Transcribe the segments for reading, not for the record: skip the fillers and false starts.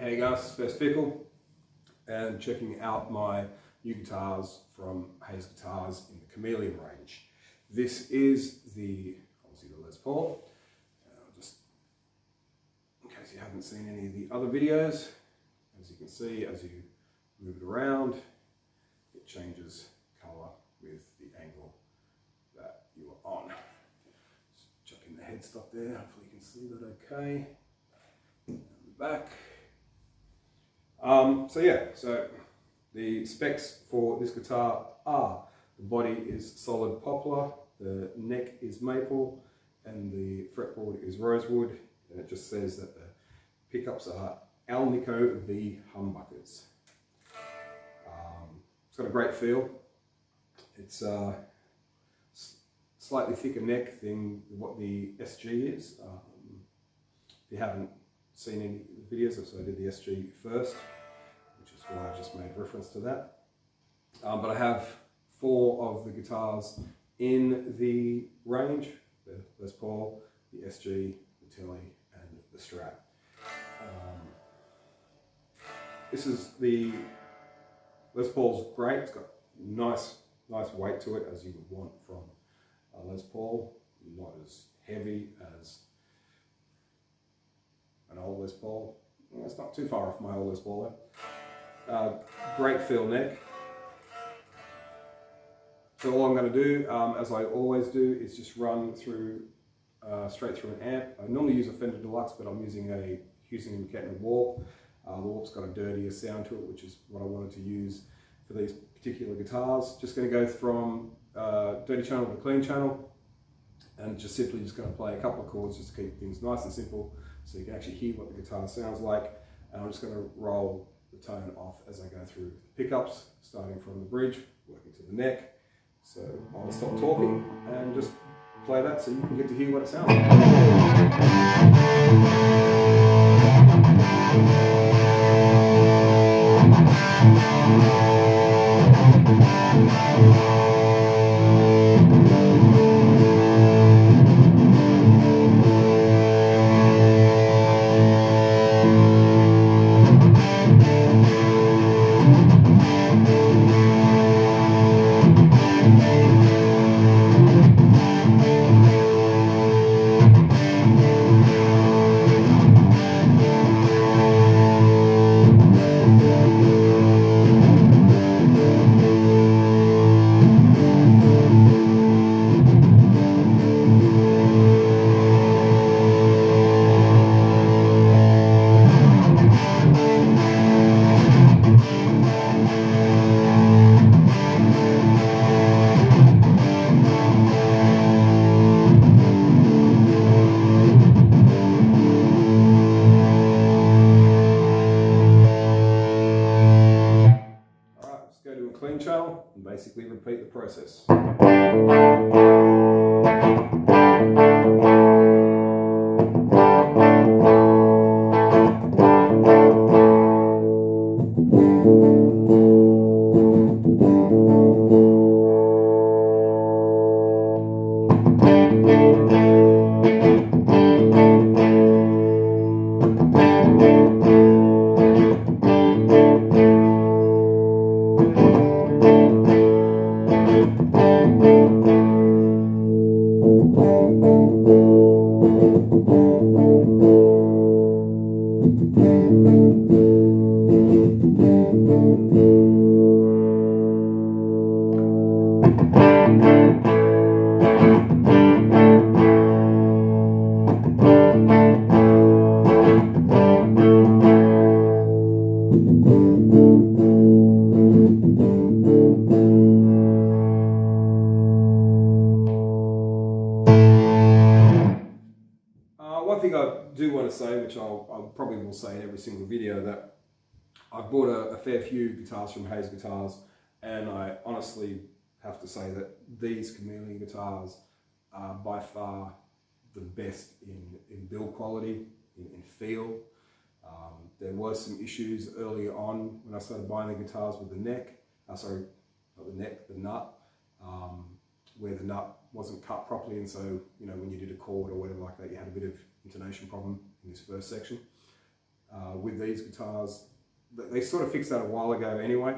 Hey guys, first Fickle, and checking out my new guitars from Haze Guitars in the Chameleon range. This is obviously the Les Paul. Just in case you haven't seen any of the other videos, as you can see, as you move it around, it changes colour with the angle that you are on. Just chucking the headstock there, hopefully you can see that okay. And the back. So the specs for this guitar are: the body is solid poplar, the neck is maple, and the fretboard is rosewood. And it just says that the pickups are Alnico V Humbuckers. It's got a great feel. It's a slightly thicker neck than what the SG is. If you haven't seen any videos, so I did the SG first, which is why I just made reference to that. But I have 4 of the guitars in the range: the Les Paul, the SG, the Telly, and the Strat. This is the Les Paul's great. It's got nice weight to it, as you would want from a Les Paul. Not as heavy as an old Les Paul. It's not too far off my old Les Paul though. Great feel neck. So all I'm going to do, as I always do, is just run through straight through an amp. I normally use a Fender Deluxe, but I'm using a Kettner Warp. The Warp's got a dirtier sound to it, which is what I wanted to use for these particular guitars. Just going to go from dirty channel to clean channel, and just simply going to play a couple of chords just to keep things nice and simple, so you can actually hear what the guitar sounds like. And I'm just going to roll the tone off as I go through the pickups, starting from the bridge, working to the neck. So I'll stop talking and just play that so you can get to hear what it sounds like. Clean channel and basically repeat the process. One thing I do want to say, which I probably will say in every single video, that I've bought a fair few guitars from Haze Guitars, and I honestly have to say that these Chameleon guitars are by far the best in build quality, in feel. There was some issues early on when I started buying the guitars with the neck, sorry, not the neck, the nut, where the nut wasn't cut properly, and so, you know, when you did a chord or whatever like that, you had a bit of intonation problem in this first section. with these guitars. They sort of fixed that a while ago anyway,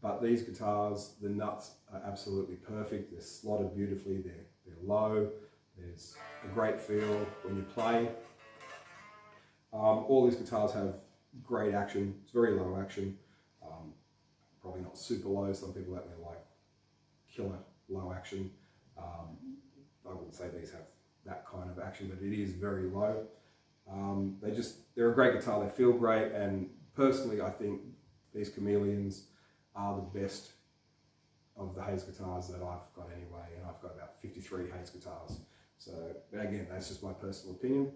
but these guitars, the nuts are absolutely perfect. They're slotted beautifully, they're low, there's a great feel when you play. All these guitars have great action. It's very low action, probably not super low. Some people out there like killer low action. I wouldn't say these have that kind of action, but it is very low. They're a great guitar. They feel great, and personally, I think these Chameleons are the best of the Haze guitars that I've got anyway, and I've got about 53 Haze guitars. So again, that's just my personal opinion.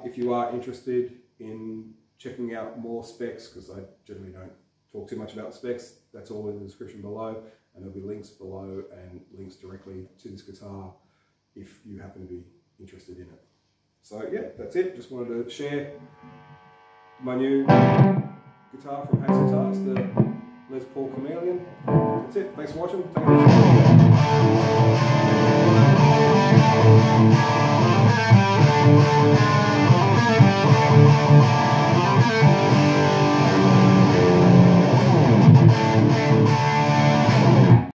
If you are interested in checking out more specs, because I generally don't talk too much about specs, that's all in the description below, and there'll be links below and links directly to this guitar if you happen to be interested in it. So yeah, that's it. Just wanted to share my new guitar from Haze Guitars, the Les Paul Chameleon. That's it. Thanks for watching. Take it easy.